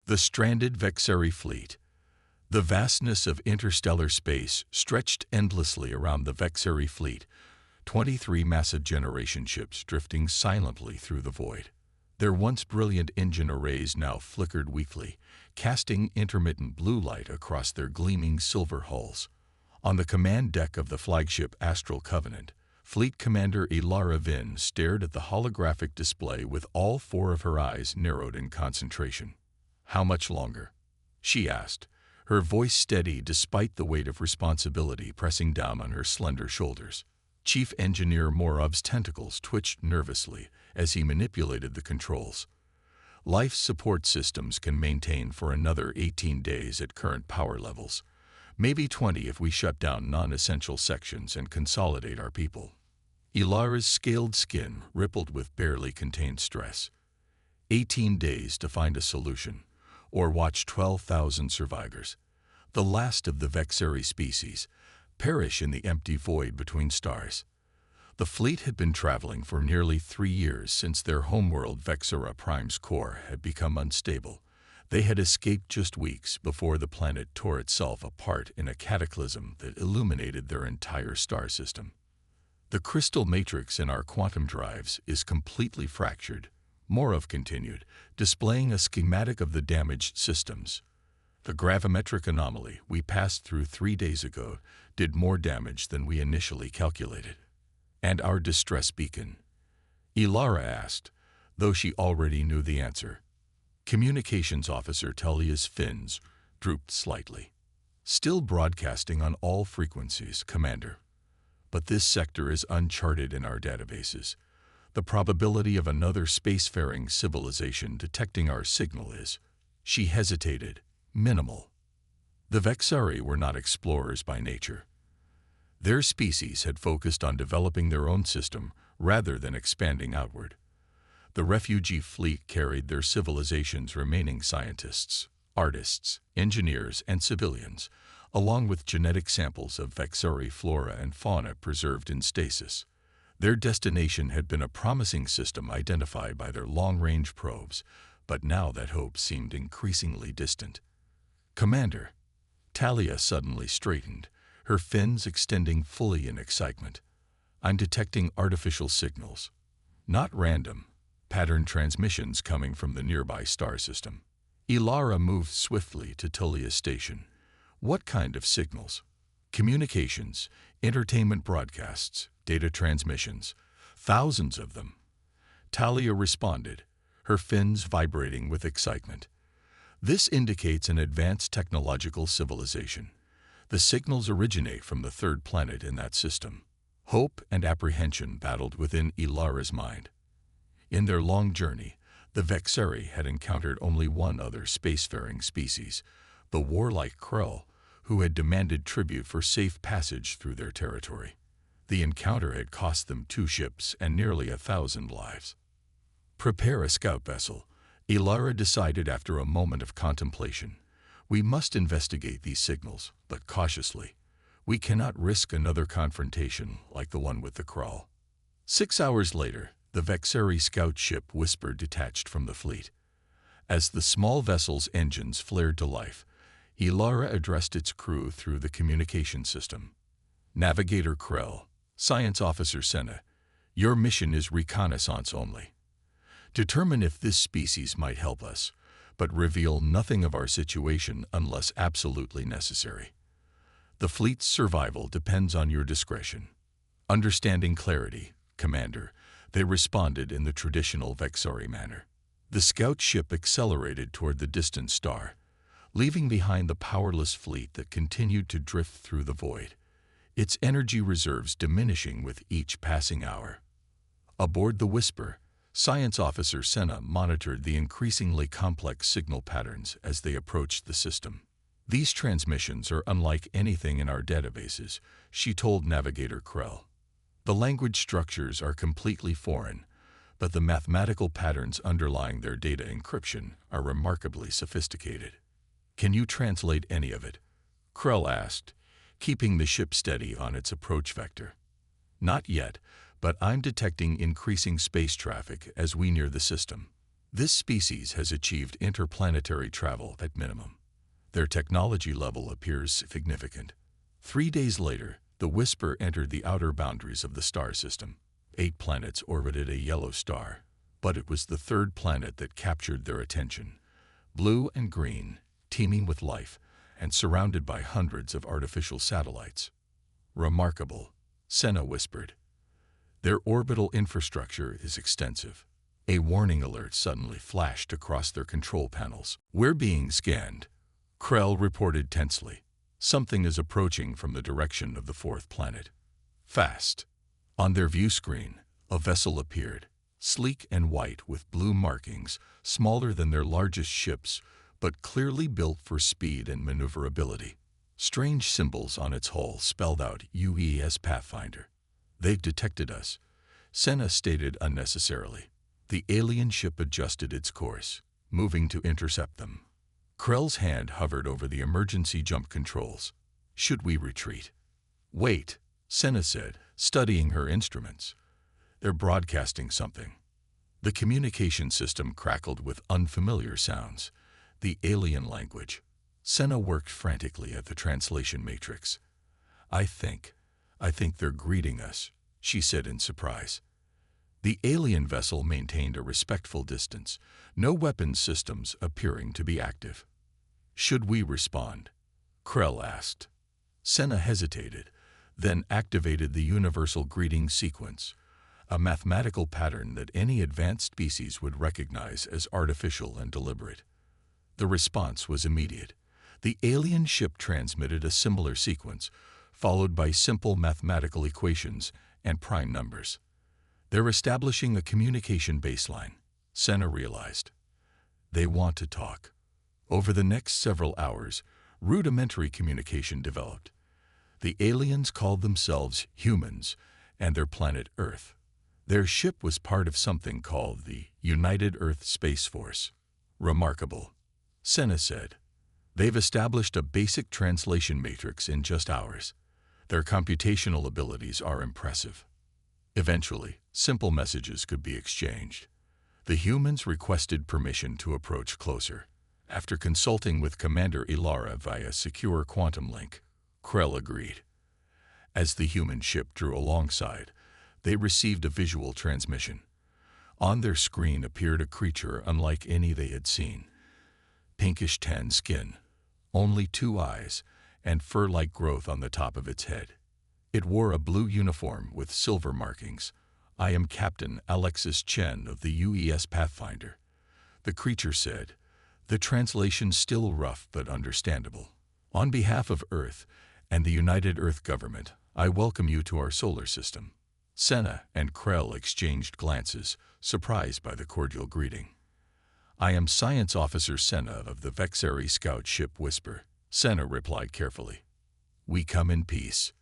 The stranded Vexeri fleet. The vastness of interstellar space stretched endlessly around the Vexeri fleet, 23 massive generation ships drifting silently through the void. Their once brilliant engine arrays now flickered weakly, casting intermittent blue light across their gleaming silver hulls. On the command deck of the flagship Astral Covenant, Fleet Commander Ilara Vin stared at the holographic display with all four of her eyes narrowed in concentration. "How much longer?" she asked, her voice steady despite the weight of responsibility pressing down on her slender shoulders. Chief Engineer Morov's tentacles twitched nervously as he manipulated the controls. Life support systems can maintain for another 18 days at current power levels. Maybe 20 if we shut down non-essential sections and consolidate our people. Ilara's scaled skin rippled with barely contained stress. 18 days to find a solution, or watch 12,000 survivors, the last of the Vexeri species, perish in the empty void between stars. The fleet had been traveling for nearly 3 years since their homeworld Vexera Prime's core had become unstable. They had escaped just weeks before the planet tore itself apart in a cataclysm that illuminated their entire star system. "The crystal matrix in our quantum drives is completely fractured," Morov continued, displaying a schematic of the damaged systems. "The gravimetric anomaly we passed through 3 days ago did more damage than we initially calculated." "And our distress beacon?" Ilara asked, though she already knew the answer. Communications Officer Talia's fins drooped slightly. "Still broadcasting on all frequencies, Commander. But this sector is uncharted in our databases. The probability of another spacefaring civilization detecting our signal is," she hesitated, "minimal." The Vexari were not explorers by nature. Their species had focused on developing their own system rather than expanding outward. The refugee fleet carried their civilization's remaining scientists, artists, engineers, and civilians, along with genetic samples of Vexari flora and fauna preserved in stasis. Their destination had been a promising system identified by their long-range probes, but now that hope seemed increasingly distant. "Commander," Talia suddenly straightened, her fins extending fully in excitement. "I'm detecting artificial signals. Not random, pattern transmissions coming from the nearby star system." Ilara moved swiftly to Talia's station. "What kind of signals?" "Communications, entertainment broadcasts, data transmissions. Thousands of them." Talia responded, her fins vibrating with excitement. "This indicates an advanced technological civilization. The signals originate from the third planet in that system." Hope and apprehension battled within Ilara's mind. In their long journey, the Vexeri had encountered only one other spacefaring species, the warlike Krell, who had demanded tribute for safe passage through their territory. The encounter had cost them 2 ships and nearly 1,000 lives. "Prepare a scout vessel," Ilara decided after a moment of contemplation. "We must investigate these signals, but cautiously. We cannot risk another confrontation like the one with the Krall." 6 hours later, the Vexeri scout ship Whisper detached from the fleet. As the small vessel's engines flared to life, Ilara addressed its crew through the communication system. "Navigator Krell, Science Officer Senna, your mission is reconnaissance only. Determine if this species might help us, but reveal nothing of our situation unless absolutely necessary. The fleet's survival depends on your discretion." Understanding clarity, Commander, they responded in the traditional Vexari manner. The scout ship accelerated toward the distant star, leaving behind the powerless fleet that continued to drift through the void, its energy reserves diminishing with each passing hour. Aboard the Whisper, Science Officer Senna monitored the increasingly complex signal patterns as they approached the system. "These transmissions are unlike anything in our databases," she told Navigator Krell. "The language structures are completely foreign, but the mathematical patterns underlying their data encryption are remarkably sophisticated." "Can you translate any of it?" Krell asked, keeping the ship steady on its approach vector. "Not yet, but I'm detecting increasing space traffic as we near the system." This species has achieved interplanetary travel at minimum. Their technology level appears significant. 3 days later, the Whisper entered the outer boundaries of the star system. 8 planets orbited a yellow star, but it was the third planet that captured their attention. Blue and green, teeming with life, and surrounded by hundreds of artificial satellites. Remarkable, Senna whispered. Their orbital infrastructure is extensive. A warning alert suddenly flashed across their control panels. We're being scanned, Krell reported tensely. Something is approaching from the direction of the fourth planet. Fast. On their view screen, a vessel appeared, sleek and white with blue markings, smaller than their largest ships, but clearly built for speed and maneuverability. Strange symbols on its hull spelled out UES Pathfinder. They've detected us, Senna stated unnecessarily. The alien ship adjusted its course, moving to intercept them. Krell's hand hovered over the emergency jump controls. Should we retreat? Wait, Senna said, studying her instruments. They're broadcasting something. The communication system crackled with unfamiliar sounds. The alien language. Senna worked frantically at the translation matrix. I think they're greeting us, she said in surprise. The alien vessel maintained a respectful distance, no weapon systems appearing to be active. Should we respond? Krell asked. Senna hesitated, then activated the universal greeting sequence, a mathematical pattern that any advanced species would recognize as artificial and deliberate. The response was immediate. The alien ship transmitted a similar sequence, followed by simple mathematical equations and prime numbers. They're establishing a communication baseline, Senna realized. They want to talk. Over the next several hours, rudimentary communication developed. The aliens called themselves humans and their planet Earth. Their ship was part of something called the United Earth Space Force. Remarkable, Senna said. They've established a basic translation matrix in just hours. Their computational abilities are impressive. Eventually, simple messages could be exchanged. The humans requested permission to approach closer. After consulting with Commander Ilara via secure quantum link, Krell agreed. As the human ship drew alongside, they received a visual transmission. On their screen appeared a creature unlike any they had seen. Pinkish tan skin, only 2 eyes, and fur-like growth on the top of its head. It wore a blue uniform with silver markings. I am Captain Alexis Chen of the UES Pathfinder, the creature said, the translation still rough but understandable. On behalf of Earth and the United Earth Government, I welcome you to our solar system. Senna and Krell exchanged glances, surprised by the cordial greeting. I am Science Officer Senna of the Vexeri scout ship Whisper, Senna replied carefully. We come in peace.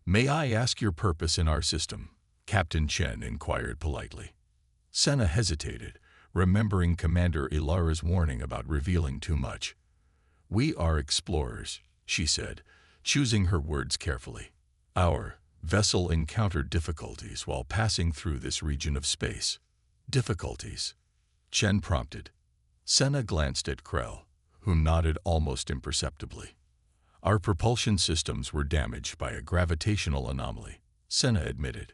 May I ask your purpose in our system? Captain Chen inquired politely. Senna hesitated, remembering Commander Ilara's warning about revealing too much. We are explorers, she said, choosing her words carefully. Our vessel encountered difficulties while passing through this region of space. Difficulties? Chen prompted. Senna glanced at Krell, who nodded almost imperceptibly. Our propulsion systems were damaged by a gravitational anomaly, Senna admitted.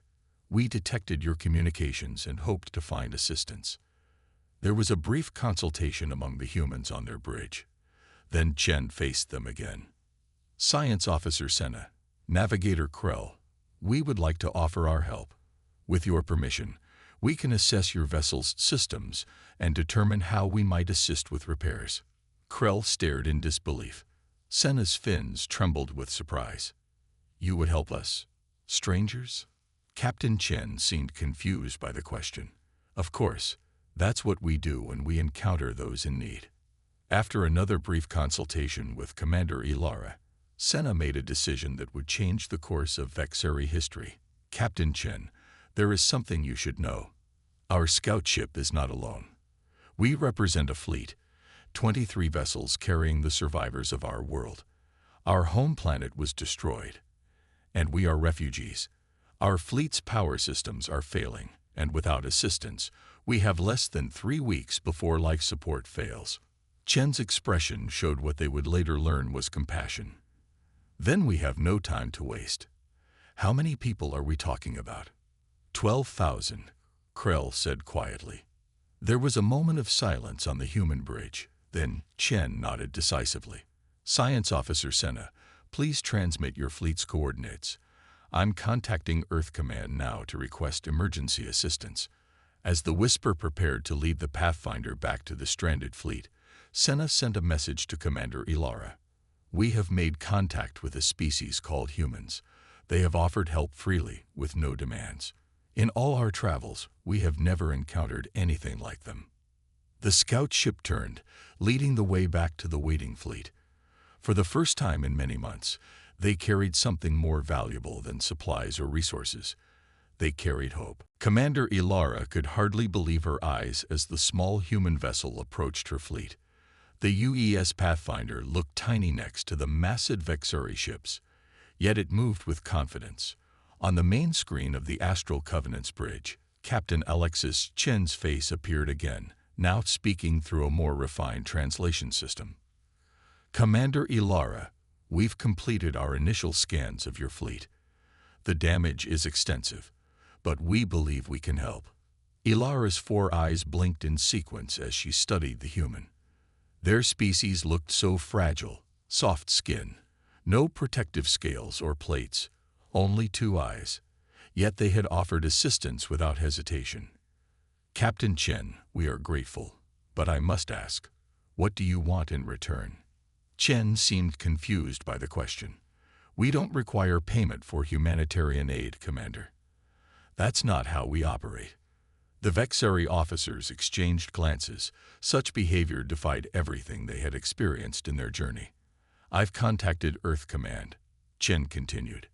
We detected your communications and hoped to find assistance. There was a brief consultation among the humans on their bridge. Then Chen faced them again. Science Officer Senna, Navigator Krell, we would like to offer our help. With your permission, we can assess your vessel's systems and determine how we might assist with repairs. Krell stared in disbelief. Senna's fins trembled with surprise. You would help us? Strangers? Captain Chen seemed confused by the question. Of course, that's what we do when we encounter those in need. After another brief consultation with Commander Ilara, Senna made a decision that would change the course of Vexeri history. Captain Chen, there is something you should know. Our scout ship is not alone. We represent a fleet, 23 vessels carrying the survivors of our world. Our home planet was destroyed, and we are refugees. Our fleet's power systems are failing, and without assistance, we have less than 3 weeks before life support fails. Chen's expression showed what they would later learn was compassion. Then we have no time to waste. How many people are we talking about? 12,000, Krell said quietly. There was a moment of silence on the human bridge. Then Chen nodded decisively. Science Officer Senna, please transmit your fleet's coordinates. I'm contacting Earth Command now to request emergency assistance. As the Whisper prepared to lead the Pathfinder back to the stranded fleet, Senna sent a message to Commander Ilara. We have made contact with a species called humans. They have offered help freely, with no demands. In all our travels, we have never encountered anything like them. The scout ship turned, leading the way back to the waiting fleet. For the first time in many months, they carried something more valuable than supplies or resources. They carried hope. Commander Ilara could hardly believe her eyes as the small human vessel approached her fleet. The UES Pathfinder looked tiny next to the massive Vexuri ships, yet it moved with confidence. On the main screen of the Astral Covenant's bridge, Captain Alexis Chen's face appeared again, now speaking through a more refined translation system. Commander Ilara, we've completed our initial scans of your fleet. The damage is extensive, but we believe we can help. Ilara's 4 eyes blinked in sequence as she studied the human. Their species looked so fragile, soft skin, no protective scales or plates, only 2 eyes. Yet they had offered assistance without hesitation. Captain Chen, we are grateful, but I must ask, what do you want in return? Chen seemed confused by the question. We don't require payment for humanitarian aid, Commander. That's not how we operate. The Vexuri officers exchanged glances. Such behavior defied everything they had experienced in their journey. I've contacted Earth Command, Chen continued.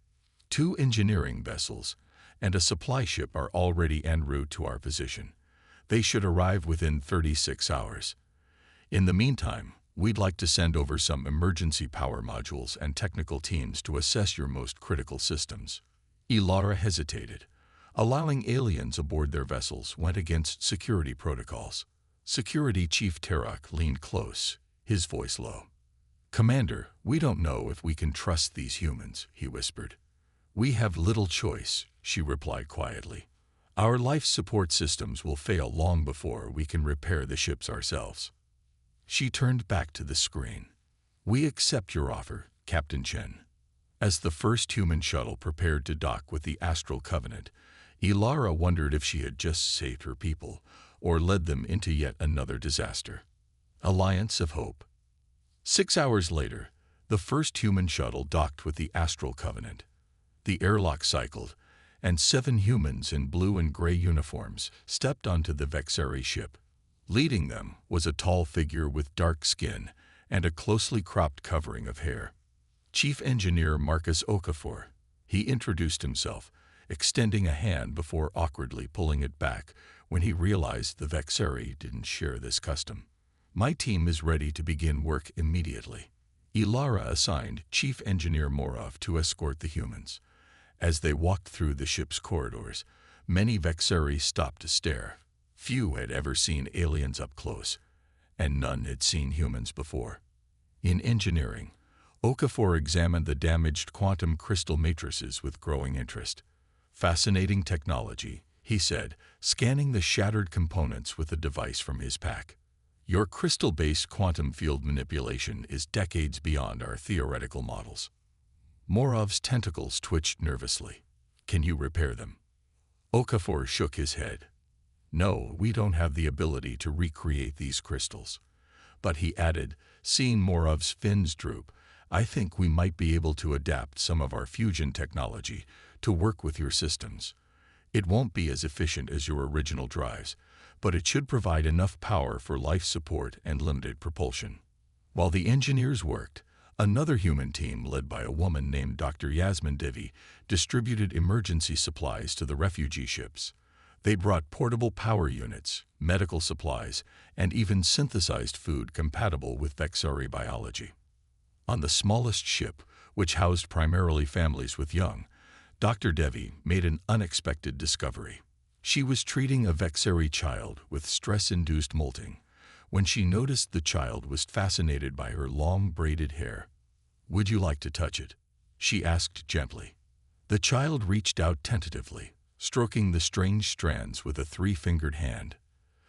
2 engineering vessels and a supply ship are already en route to our position. They should arrive within 36 hours. In the meantime, we'd like to send over some emergency power modules and technical teams to assess your most critical systems. Ilara hesitated. Allowing aliens aboard their vessels went against security protocols. Security Chief Terok leaned close, his voice low. Commander, we don't know if we can trust these humans, he whispered. We have little choice, she replied quietly. Our life support systems will fail long before we can repair the ships ourselves. She turned back to the screen. We accept your offer, Captain Chen. As the first human shuttle prepared to dock with the Astral Covenant, Ilara wondered if she had just saved her people or led them into yet another disaster. Alliance of Hope. 6 hours later, the first human shuttle docked with the Astral Covenant. The airlock cycled, and 7 humans in blue and gray uniforms stepped onto the Vexuri ship. Leading them was a tall figure with dark skin and a closely cropped covering of hair. Chief Engineer Marcus Okafor. He introduced himself, extending a hand before awkwardly pulling it back when he realized the Vexuri didn't share this custom. My team is ready to begin work immediately. Ilara assigned Chief Engineer Morov to escort the humans. As they walked through the ship's corridors, many Vexuri stopped to stare. Few had ever seen aliens up close, and none had seen humans before. In engineering, Okafor examined the damaged quantum crystal matrices with growing interest. Fascinating technology, he said, scanning the shattered components with a device from his pack. Your crystal-based quantum field manipulation is decades beyond our theoretical models. Morov's tentacles twitched nervously. Can you repair them? Okafor shook his head. No, we don't have the ability to recreate these crystals. But he added, seeing Morov's fins droop, I think we might be able to adapt some of our fusion technology to work with your systems. It won't be as efficient as your original drives, but it should provide enough power for life support and limited propulsion. While the engineers worked, another human team led by a woman named Dr. Yasmin Devi distributed emergency supplies to the refugee ships. They brought portable power units, medical supplies, and even synthesized food compatible with Vexuri biology. On the smallest ship, which housed primarily families with young, Dr. Devi made an unexpected discovery. She was treating a Vexeri child with stress-induced molting when she noticed the child was fascinated by her long braided hair. "Would you like to touch it?" she asked gently. The child reached out tentatively, stroking the strange strands with a three-fingered hand.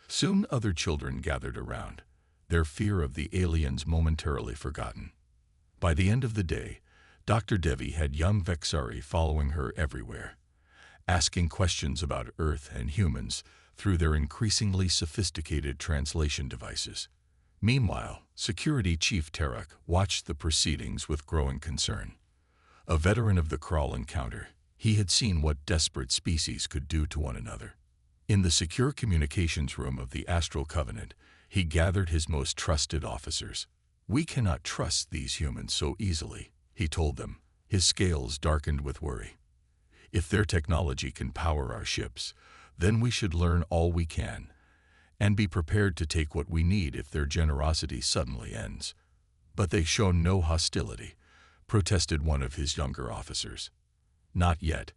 Soon other children gathered around, their fear of the aliens momentarily forgotten. By the end of the day, Dr. Devi had young Vexeri following her everywhere, asking questions about Earth and humans through their increasingly sophisticated translation devices. Meanwhile, Security Chief Tarak watched the proceedings with growing concern. A veteran of the Crawl encounter, he had seen what desperate species could do to one another. In the secure communications room of the Astral Covenant, he gathered his most trusted officers. "We cannot trust these humans so easily," he told them, his scales darkened with worry. "If their technology can power our ships, then we should learn all we can, and be prepared to take what we need if their generosity suddenly ends." "But they show no hostility," protested one of his younger officers. "Not yet,"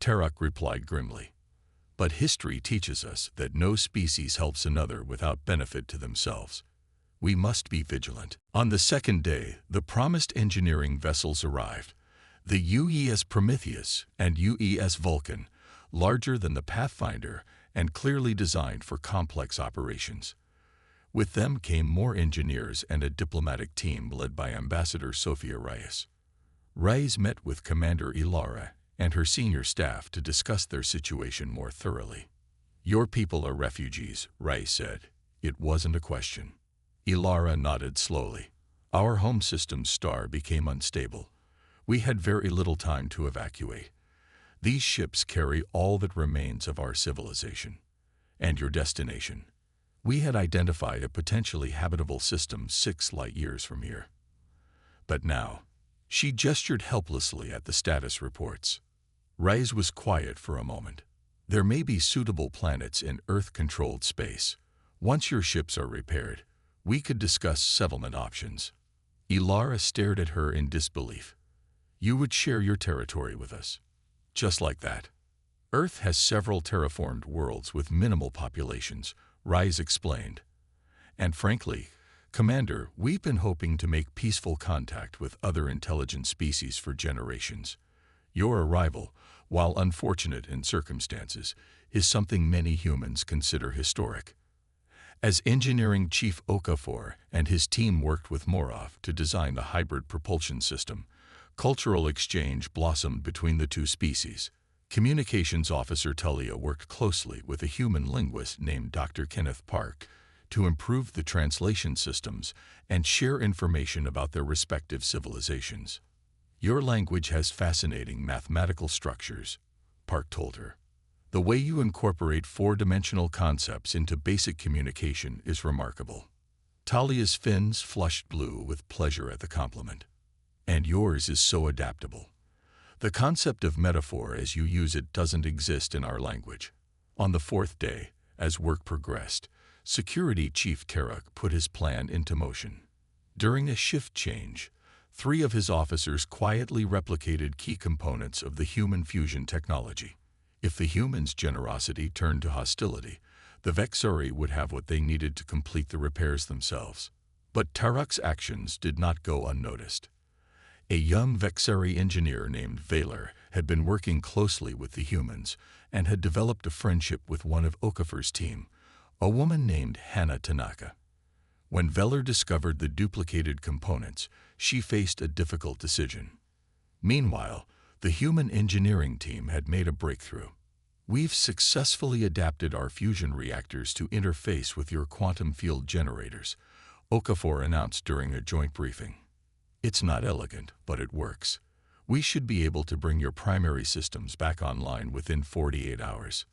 Tarak replied grimly. "But history teaches us that no species helps another without benefit to themselves. We must be vigilant." On the second day, the promised engineering vessels arrived. The UES Prometheus and UES Vulcan, larger than the Pathfinder and clearly designed for complex operations. With them came more engineers and a diplomatic team led by Ambassador Sophia Reyes. Reyes met with Commander Ilara and her senior staff to discuss their situation more thoroughly. "Your people are refugees," Reyes said. It wasn't a question. Ilara nodded slowly. "Our home system's star became unstable. We had very little time to evacuate. These ships carry all that remains of our civilization. And your destination. We had identified a potentially habitable system 6 light-years from here. But now," she gestured helplessly at the status reports. Reyes was quiet for a moment. "There may be suitable planets in Earth-controlled space. Once your ships are repaired, we could discuss settlement options." Ilara stared at her in disbelief. "You would share your territory with us. Just like that." "Earth has several terraformed worlds with minimal populations," Reyes explained. "And frankly, Commander, we've been hoping to make peaceful contact with other intelligent species for generations. Your arrival, while unfortunate in circumstances, is something many humans consider historic." As Engineering Chief Okafor and his team worked with Morov to design the hybrid propulsion system, cultural exchange blossomed between the two species. Communications Officer Tullia worked closely with a human linguist named Dr. Kenneth Park to improve the translation systems and share information about their respective civilizations. "Your language has fascinating mathematical structures," Park told her. "The way you incorporate four-dimensional concepts into basic communication is remarkable." Talia's fins flushed blue with pleasure at the compliment. "And yours is so adaptable. The concept of metaphor as you use it doesn't exist in our language." On the 4th day, as work progressed, Security Chief Tarak put his plan into motion. During a shift change, 3 of his officers quietly replicated key components of the human fusion technology. If the humans' generosity turned to hostility, the Vexeri would have what they needed to complete the repairs themselves. But Tarak's actions did not go unnoticed. A young Vexeri engineer named Valer had been working closely with the humans and had developed a friendship with one of Okafor's team, a woman named Hannah Tanaka. When Valer discovered the duplicated components, she faced a difficult decision. Meanwhile, the human engineering team had made a breakthrough. "We've successfully adapted our fusion reactors to interface with your quantum field generators," Okafor announced during a joint briefing. "It's not elegant, but it works. We should be able to bring your primary systems back online within 48 hours.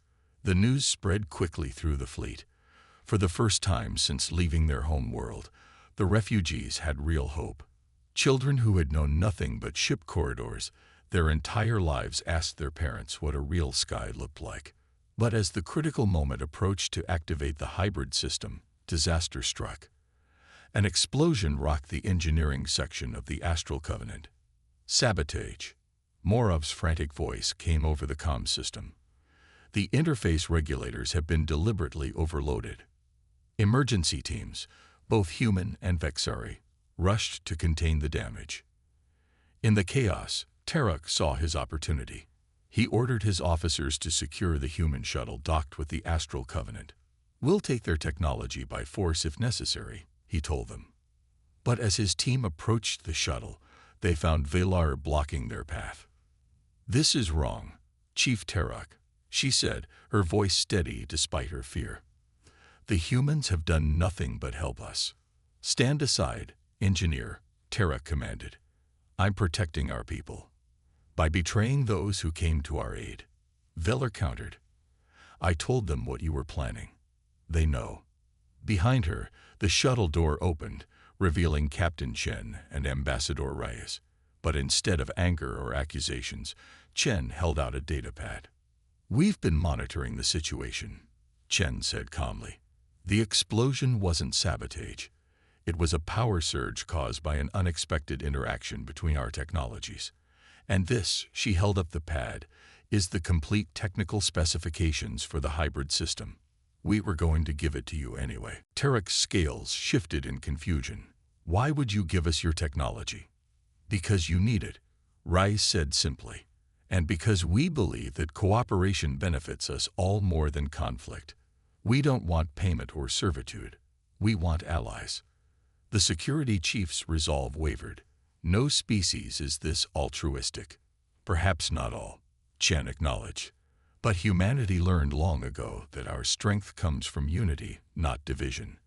The news spread quickly through the fleet. For the first time since leaving their home world, the refugees had real hope. Children who had known nothing but ship corridors their entire lives asked their parents what a real sky looked like. But as the critical moment approached to activate the hybrid system, disaster struck. An explosion rocked the engineering section of the Astral Covenant. "Sabotage." Morov's frantic voice came over the comm system. The interface regulators have been deliberately overloaded. Emergency teams, both human and Vexari, rushed to contain the damage. In the chaos, Terok saw his opportunity. He ordered his officers to secure the human shuttle docked with the Astral Covenant. "We'll take their technology by force if necessary," he told them. But as his team approached the shuttle, they found Velar blocking their path. "This is wrong, Chief Terok," she said, her voice steady despite her fear. "The humans have done nothing but help us." "Stand aside, Engineer," Terok commanded. "I'm protecting our people." "By betraying those who came to our aid," Velar countered. "I told them what you were planning. They know." Behind her, the shuttle door opened, revealing Captain Chen and Ambassador Reyes. But instead of anger or accusations, Chen held out a datapad. "We've been monitoring the situation," Chen said calmly. "The explosion wasn't sabotage. It was a power surge caused by an unexpected interaction between our technologies. And this," she held up the pad, "is the complete technical specifications for the hybrid system. We were going to give it to you anyway." Terek's scales shifted in confusion. "Why would you give us your technology?" "Because you need it," Reyes said simply. "And because we believe that cooperation benefits us all more than conflict. We don't want payment or servitude. We want allies." The security chief's resolve wavered. "No species is this altruistic." "Perhaps not all," Chen acknowledged. "But humanity learned long ago that our strength comes from unity, not division.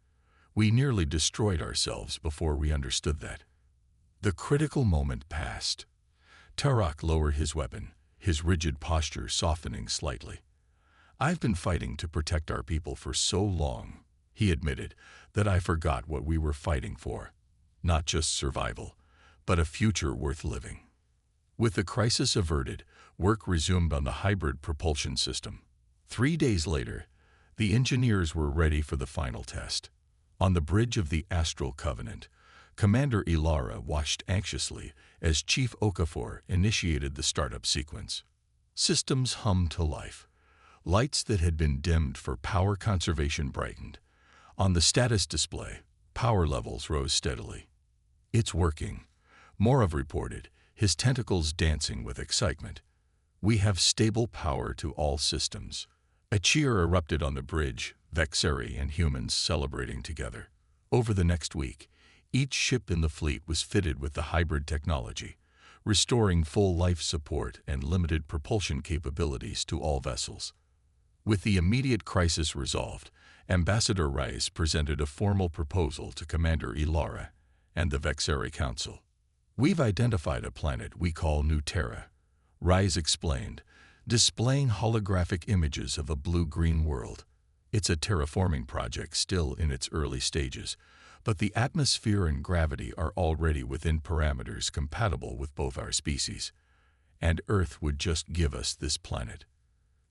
We nearly destroyed ourselves before we understood that." The critical moment passed. Terok lowered his weapon, his rigid posture softening slightly. "I've been fighting to protect our people for so long," he admitted, "that I forgot what we were fighting for. Not just survival, but a future worth living." With the crisis averted, work resumed on the hybrid propulsion system. 3 days later, the engineers were ready for the final test. On the bridge of the Astral Covenant, Commander Ilara watched anxiously as Chief Okafor initiated the startup sequence. Systems hummed to life. Lights that had been dimmed for power conservation brightened. On the status display, power levels rose steadily. "It's working," Morov reported, his tentacles dancing with excitement. "We have stable power to all systems." A cheer erupted on the bridge, Vexari and humans celebrating together. Over the next week, each ship in the fleet was fitted with the hybrid technology, restoring full life support and limited propulsion capabilities to all vessels. With the immediate crisis resolved, Ambassador Reyes presented a formal proposal to Commander Ilara and the Vexari Council. "We've identified a planet we call New Terra," Reyes explained, displaying holographic images of a blue-green world. "It's a terraforming project still in its early stages, but the atmosphere and gravity are already within parameters compatible with both our species. And Earth would just give us this planet."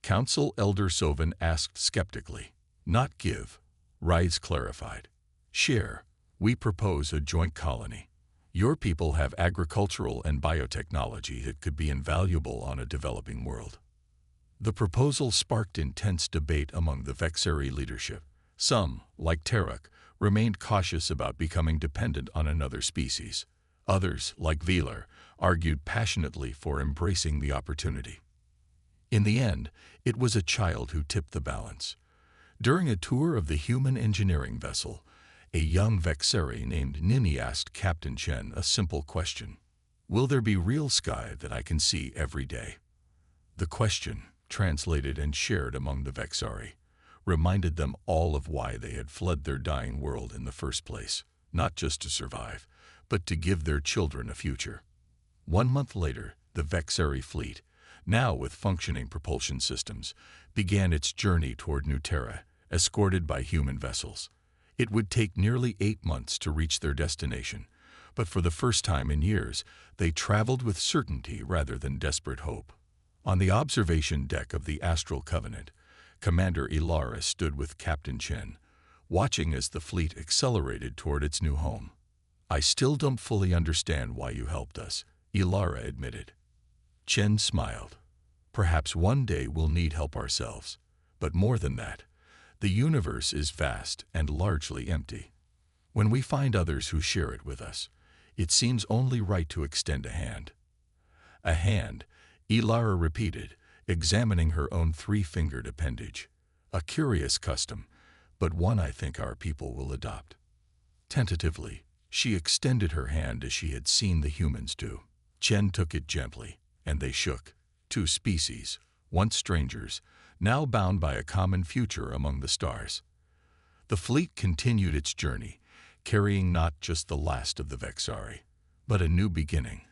Council Elder Sovan asked skeptically. "Not give," Reyes clarified. "Share. We propose a joint colony. Your people have agricultural and biotechnology that could be invaluable on a developing world." The proposal sparked intense debate among the Vexari leadership. Some, like Terok, remained cautious about becoming dependent on another species. Others, like Velar, argued passionately for embracing the opportunity. In the end, it was a child who tipped the balance. During a tour of the human engineering vessel, a young Vexari named Nini asked Captain Chen a simple question. "Will there be real sky that I can see every day?" The question, translated and shared among the Vexari, reminded them all of why they had fled their dying world in the first place, not just to survive, but to give their children a future. 1 month later, the Vexari fleet, now with functioning propulsion systems, began its journey toward New Terra, escorted by human vessels. It would take nearly 8 months to reach their destination, but for the first time in years, they traveled with certainty rather than desperate hope. On the observation deck of the Astral Covenant, Commander Ilara stood with Captain Chen, watching as the fleet accelerated toward its new home. "I still don't fully understand why you helped us," Ilara admitted. Chen smiled. Perhaps one day we'll need help ourselves. But more than that, the universe is vast and largely empty. When we find others who share it with us, it seems only right to extend a hand. A hand, Ilara repeated, examining her own three-fingered appendage. A curious custom, but one I think our people will adopt. Tentatively, she extended her hand as she had seen the humans do. Chen took it gently, and they shook. Two species, once strangers, now bound by a common future among the stars. The fleet continued its journey, carrying not just the last of the Vexari, but a new beginning,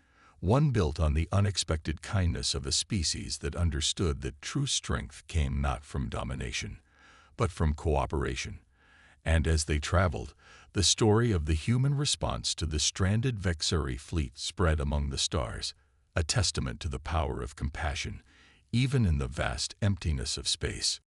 one built on the unexpected kindness of a species that understood that true strength came not from domination, but from cooperation. And as they traveled, the story of the human response to the stranded Vexari fleet spread among the stars, a testament to the power of compassion, even in the vast emptiness of space.